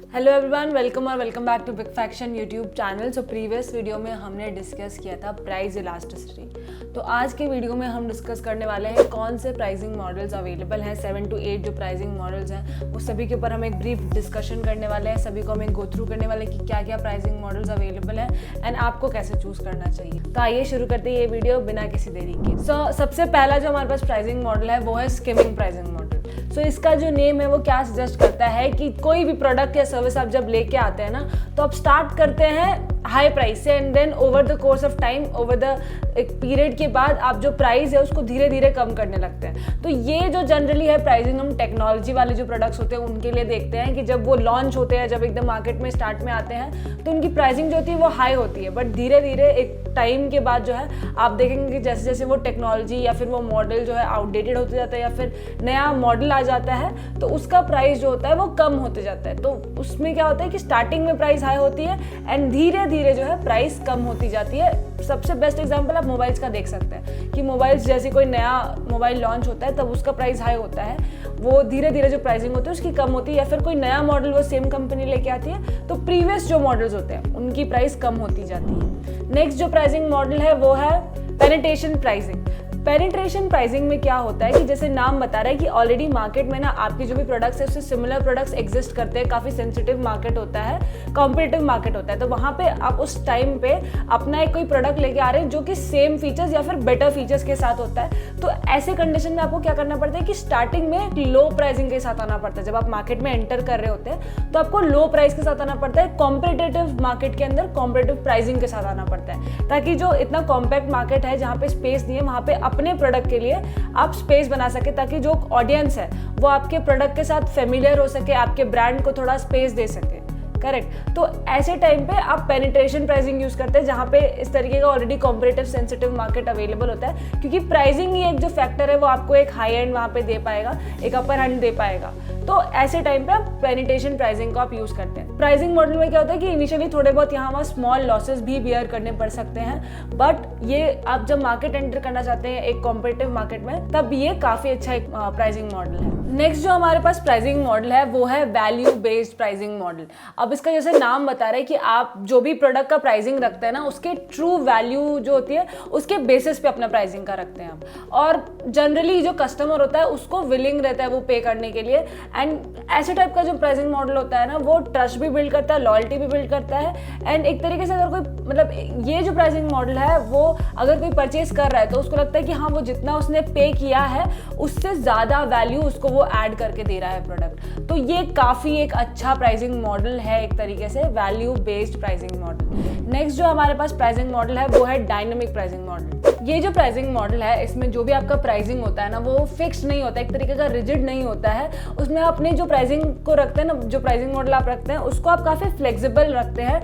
Hello everyone, welcome और welcome back to big faction YouTube channel. So previous video में हमने discuss किया था प्राइस इलास्टिसिटी। तो आज के वीडियो में हम डिस्कस करने वाले हैं कौन से प्राइसिंग मॉडल्स अवेलेबल हैं। 7 to 8 जो प्राइसिंग मॉडल्स हैं उस सभी के ऊपर हम एक ब्रीफ डिस्कशन करने वाले हैं। सभी को हम एक गो थ्रू करने वाले हैं कि क्या क्या प्राइसिंग मॉडल्स अवेलेबल हैं एंड आपको कैसे चूज़ करना चाहिए। तो आइए शुरू करते हैं ये वीडियो बिना किसी देरी के। सबसे पहला जो हमारे पास प्राइसिंग मॉडल है वो है स्किमिंग प्राइसिंग मॉडल। सो इसका जो नेम है वो क्या सजेस्ट करता है कि कोई भी प्रोडक्ट या सर्विस आप जब लेके आते हैं ना, तो आप स्टार्ट करते हैं हाई प्राइस से and then over the course of time, over the एक पीरियड के बाद आप जो प्राइस है उसको धीरे धीरे कम करने लगते हैं। तो ये जो जनरली है प्राइसिंग हम टेक्नोलॉजी वाले जो प्रोडक्ट्स होते हैं उनके लिए देखते हैं कि जब वो लॉन्च होते हैं, जब एकदम मार्केट में स्टार्ट में आते हैं तो उनकी प्राइसिंग जो होती है वो हाई होती है। बट धीरे धीरे एक टाइम के बाद जो है आप देखेंगे कि जैसे जैसे वो टेक्नोलॉजी या फिर वो मॉडल जो है आउटडेटेड होते जाता है या फिर नया मॉडल आ जाता है तो उसका प्राइस जो होता है वो कम होते जाता है। तो उसमें क्या होता है कि स्टार्टिंग में प्राइस हाई होती है एंड धीरे धीरे जो है प्राइस कम होती जाती है। सबसे बेस्ट एग्जांपल आप मोबाइल्स का देख सकते हैं कि मोबाइल्स जैसे कोई नया मोबाइल लॉन्च होता है तब उसका प्राइस हाई होता है, वो धीरे धीरे जो प्राइसिंग होती है उसकी कम होती है। या फिर कोई नया मॉडल वो सेम कंपनी लेके आती है तो प्रीवियस जो मॉडल्स होते हैं उनकी प्राइस कम होती जाती है। नेक्स्ट जो प्राइसिंग मॉडल है वो है पेनिट्रेशन प्राइसिंग। पेनिट्रेशन प्राइसिंग में क्या होता है कि जैसे नाम बता रहा है कि ऑलरेडी मार्केट में ना आपके जो भी प्रोडक्ट्स है उससे सिमिलर प्रोडक्ट्स एग्जिस्ट करते हैं। काफ़ी सेंसिटिव मार्केट होता है, कॉम्पिटिटिव मार्केट होता है। तो वहाँ पे आप उस टाइम पे अपना एक कोई प्रोडक्ट लेके आ रहे हैं जो कि सेम फीचर्स या फिर बेटर फीचर्स के साथ होता है। तो ऐसे कंडीशन में आपको क्या करना पड़ता है कि स्टार्टिंग में एक लो प्राइसिंग के साथ आना पड़ता है। जब आप मार्केट में एंटर कर रहे होते हैं तो आपको लो प्राइस के साथ आना पड़ता है। कॉम्पिटिटिव मार्केट के अंदर कॉम्पिटिटिव प्राइसिंग के साथ आना पड़ता है ताकि जो इतना कॉम्पैक्ट मार्केट है जहाँ पे स्पेस नहीं है वहाँ पे अपने प्रोडक्ट के लिए आप स्पेस बना सके ताकि जो ऑडियंस है वो आपके प्रोडक्ट के साथ फेमिलियर हो सके, आपके ब्रांड को थोड़ा स्पेस दे सके। करेक्ट। तो ऐसे टाइम पे आप पेनिट्रेशन प्राइसिंग यूज करते हैं जहाँ पे इस तरीके का already competitive sensitive market available होता है, क्योंकि प्राइसिंग ही एक जो फैक्टर है वो आपको एक हाई एंड वहाँ पे दे पाएगा, एक अपर हैंड दे पाएगा। तो ऐसे टाइम पे आप पेनिट्रेशन प्राइसिंग को आप यूज करते हैं। प्राइसिंग मॉडल में क्या होता है कि इनिशियली थोड़े बहुत यहाँ वहाँ स्मॉल लॉसेस भी बियर करने पड़ सकते हैं, बट ये आप जब मार्केट एंटर करना चाहते हैं एक कॉम्पिटिटिव मार्केट में तब ये काफी अच्छा एक प्राइसिंग मॉडल है। नेक्स्ट जो हमारे पास प्राइसिंग मॉडल है वो है वैल्यू बेस्ड प्राइसिंग मॉडल। अब इसका जैसे नाम बता रहा है कि आप जो भी प्रोडक्ट का प्राइसिंग रखते हैं ना उसके ट्रू वैल्यू जो होती है उसके बेसिस पे अपना प्राइसिंग का रखते हैं आप। और जनरली जो कस्टमर होता है उसको विलिंग रहता है वो पे करने के लिए। एंड ऐसे टाइप का जो प्राइसिंग मॉडल होता है ना वो ट्रस्ट भी बिल्ड करता है, लॉयल्टी भी बिल्ड करता है। एंड एक तरीके से अगर कोई मतलब ये जो प्राइसिंग मॉडल है वो अगर कोई परचेज कर रहा है तो उसको लगता है कि हाँ वो जितना उसने पे किया है उससे ज़्यादा वैल्यू उसको वो ऐड करके दे रहा है प्रोडक्ट। तो ये काफ़ी एक अच्छा प्राइसिंग मॉडल है एक तरीके से value based pricing model. Next जो हमारे पास प्राइसिंग मॉडल है वो है डायनामिक प्राइसिंग मॉडल। ये जो प्राइसिंग मॉडल है इसमें जो भी आपका प्राइसिंग होता है ना वो फिक्स्ड नहीं होता, एक तरीके का रिजिड नहीं होता है। उसमें अपने जो प्राइसिंग को रखते हैं ना, जो प्राइसिंग मॉडल आप रखते हैं उसको आप काफ़ी फ्लेक्सिबल रखते हैं।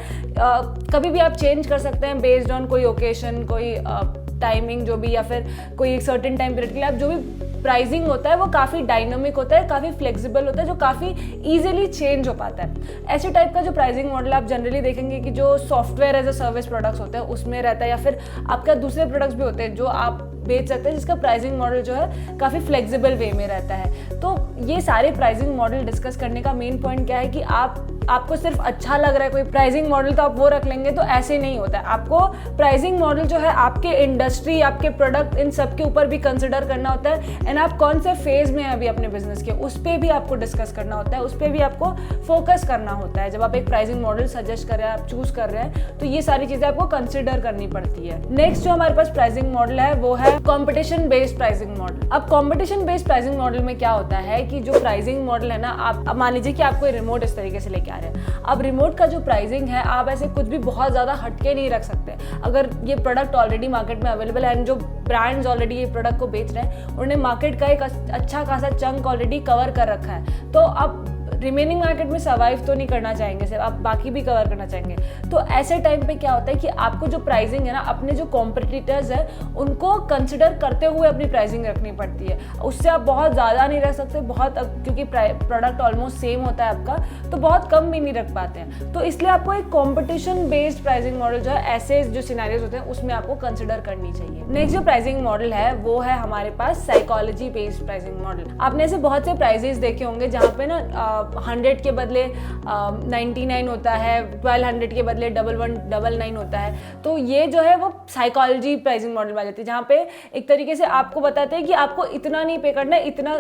कभी भी आप चेंज कर सकते हैं बेस्ड ऑन कोई ओकेशन, कोई टाइमिंग जो भी, या फिर कोई एक सर्टेन टाइम पीरियड के लिए आप जो भी प्राइसिंग होता है वो काफ़ी डायनामिक होता है, काफ़ी फ्लेक्सिबल होता है, जो काफ़ी इजीली चेंज हो पाता है। ऐसे टाइप का जो प्राइसिंग मॉडल आप जनरली देखेंगे कि जो software as a service products होते हैं उसमें रहता है, या फिर आपका दूसरे प्रोडक्ट्स भी होते हैं जो आप बेच सकते हैं जिसका प्राइसिंग मॉडल जो है काफ़ी फ्लेक्सिबल वे में रहता है। तो ये सारे प्राइसिंग मॉडल डिस्कस करने का मेन पॉइंट क्या है कि आपको सिर्फ अच्छा लग रहा है कोई प्राइसिंग मॉडल तो आप वो रख लेंगे, तो ऐसे नहीं होता है। आपको प्राइसिंग मॉडल जो है आपके इंडस्ट्री, आपके प्रोडक्ट, इन सब के ऊपर भी कंसिडर करना होता है। एंड आप कौन से फेज में हैं अभी अपने बिजनेस के उस पर भी आपको डिस्कस करना होता है, उस पर भी आपको फोकस करना होता है। जब आप एक प्राइसिंग मॉडल सजेस्ट कर रहे हैं, आप चूज कर रहे हैं, तो ये सारी चीज़ें आपको कंसिडर करनी पड़ती है। नेक्स्ट जो हमारे पास प्राइसिंग मॉडल है वो है कंपटीशन बेस्ड प्राइसिंग मॉडल। अब कंपटीशन बेस्ड प्राइसिंग मॉडल में क्या होता है कि जो प्राइसिंग मॉडल है ना, आप मान लीजिए कि आप कोई रिमोट इस तरीके से लेके आ रहे हैं। अब रिमोट का जो प्राइसिंग है आप ऐसे कुछ भी बहुत ज़्यादा हटके नहीं रख सकते। अगर ये प्रोडक्ट ऑलरेडी मार्केट में अवेलेबल है एंड जो ब्रांड्स ऑलरेडी ये प्रोडक्ट को बेच रहे हैं उन्होंने मार्केट का एक अच्छा खासा चंक ऑलरेडी कवर कर रखा है, तो अब रिमेनिंग मार्केट में सर्वाइव तो नहीं करना चाहेंगे, सिर्फ आप बाकी भी कवर करना चाहेंगे। तो ऐसे टाइम पे क्या होता है कि आपको जो प्राइसिंग है ना अपने जो कॉम्पिटिटर्स है उनको कंसिडर करते हुए अपनी प्राइसिंग रखनी पड़ती है। उससे आप बहुत ज़्यादा नहीं रख सकते, बहुत, क्योंकि प्रोडक्ट ऑलमोस्ट सेम होता है आपका, तो बहुत कम भी नहीं रख पाते हैं। तो इसलिए आपको एक कॉम्पिटिशन बेस्ड प्राइसिंग मॉडल जो है ऐसे जो सिनेरियोज होते हैं उसमें आपको कंसिडर करनी चाहिए। नेक्स्ट जो प्राइसिंग मॉडल है वो है हमारे पास साइकोलॉजी बेस्ड प्राइसिंग मॉडल। आपने ऐसे बहुत से प्राइजेस देखे होंगे जहाँ पे ना 100 के बदले 99 होता है, 1200 के बदले 1199 होता है। तो ये जो है वो साइकोलॉजी प्राइसिंग मॉडल में आ जाती है, जहाँ पे एक तरीके से आपको बताते हैं कि आपको इतना नहीं पे करना है, इतना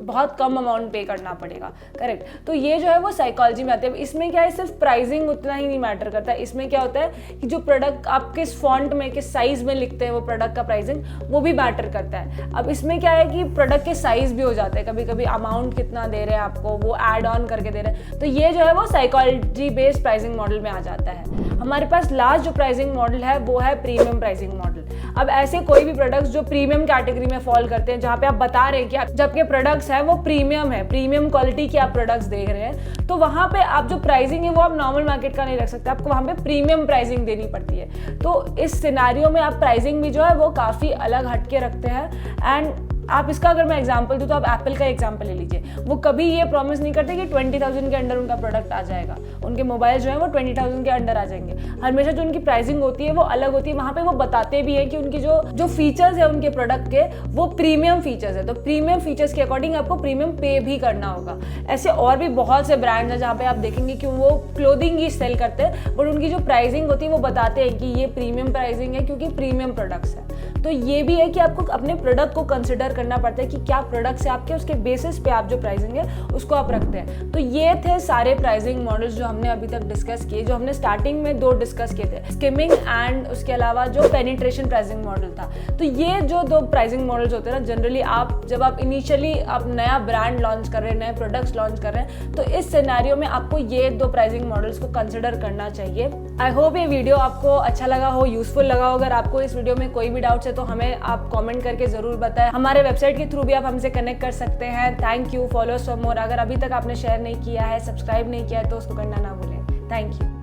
बहुत कम अमाउंट पे करना पड़ेगा, करेक्ट। तो ये जो है वो साइकोलॉजी में आते हैं। इसमें क्या है, सिर्फ प्राइसिंग उतना ही नहीं मैटर करता है, इसमें क्या होता है कि जो प्रोडक्ट आप किस फॉन्ट में, किस साइज में लिखते हैं वो प्रोडक्ट का प्राइसिंग, वो भी मैटर करता है। अब इसमें क्या है कि प्रोडक्ट के साइज भी हो जाते हैं, कभी कभी अमाउंट कितना दे रहे हैं आपको वो ऐड ऑन करके दे रहे हैं। तो ये जो है वो साइकोलॉजी बेस्ड प्राइसिंग मॉडल में आ जाता है। हमारे पास लास्ट जो प्राइसिंग मॉडल है वो है प्रीमियम प्राइसिंग मॉडल। अब ऐसे कोई भी प्रोडक्ट्स जो प्रीमियम कैटेगरी में फॉल करते हैं, जहाँ पे आप बता रहे हैं कि आप जब के प्रोडक्ट्स हैं वो प्रीमियम है, प्रीमियम क्वालिटी के आप प्रोडक्ट्स देख रहे हैं, तो वहाँ पे आप जो प्राइसिंग है वो आप नॉर्मल मार्केट का नहीं रख सकते, आपको वहाँ पे प्रीमियम प्राइसिंग देनी पड़ती है। तो इस सिनेरियो में आप प्राइसिंग भी जो है वो काफ़ी अलग हटके रखते हैं। एंड आप इसका अगर मैं एग्जांपल दूं तो आप एप्पल का एग्जांपल ले लीजिए। वो कभी ये प्रॉमिस नहीं करते कि 20,000 के अंडर उनका प्रोडक्ट आ जाएगा, उनके मोबाइल जो है वो 20,000 के अंडर आ जाएंगे। हमेशा जो उनकी प्राइसिंग होती है वो अलग होती है। वहाँ पे वो बताते भी हैं कि उनकी जो फीचर्स है उनके प्रोडक्ट के वो प्रीमियम फीचर्स है, तो प्रीमियम फीचर्स के अकॉर्डिंग आपको प्रीमियम पे भी करना होगा। ऐसे और भी बहुत से ब्रांड्स हैं जहाँ पे आप देखेंगे कि वो क्लोथिंग ही सेल करते हैं, बट उनकी जो प्राइसिंग होती है वो बताते हैं कि ये प्रीमियम प्राइसिंग है क्योंकि प्रीमियम प्रोडक्ट्स है। तो ये भी है कि आपको अपने प्रोडक्ट को कंसिडर करना पड़ता है कि क्या प्रोडक्ट्स है आपके, उसके बेसिस पे आप जो प्राइसिंग है उसको आप रखते हैं। तो ये थे सारे प्राइसिंग मॉडल्स जो हमने अभी तक डिस्कस किए, जो हमने स्टार्टिंग में 2 डिस्कस किए थे, स्किमिंग एंड उसके अलावा जो पेनिट्रेशन प्राइसिंग मॉडल था। तो ये जो 2 प्राइसिंग मॉडल्स होते हैं ना, जनरली आप जब आप इनिशियली आप नया ब्रांड लॉन्च कर रहे हैं, नए प्रोडक्ट्स लॉन्च कर रहे हैं, तो इस सिनेरियो में आपको ये 2 प्राइसिंग मॉडल्स को कंसिडर करना चाहिए। आई होप ये वीडियो आपको अच्छा लगा हो, यूजफुल लगा हो। अगर आपको इस वीडियो में कोई भी डाउट्स है तो हमें आप कमेंट करके ज़रूर बताएं। हमारे वेबसाइट के थ्रू भी आप हमसे कनेक्ट कर सकते हैं। Thank you, follow us for more. अगर अभी तक आपने शेयर नहीं किया है, सब्सक्राइब नहीं किया है तो उसको करना ना भूलें। Thank you.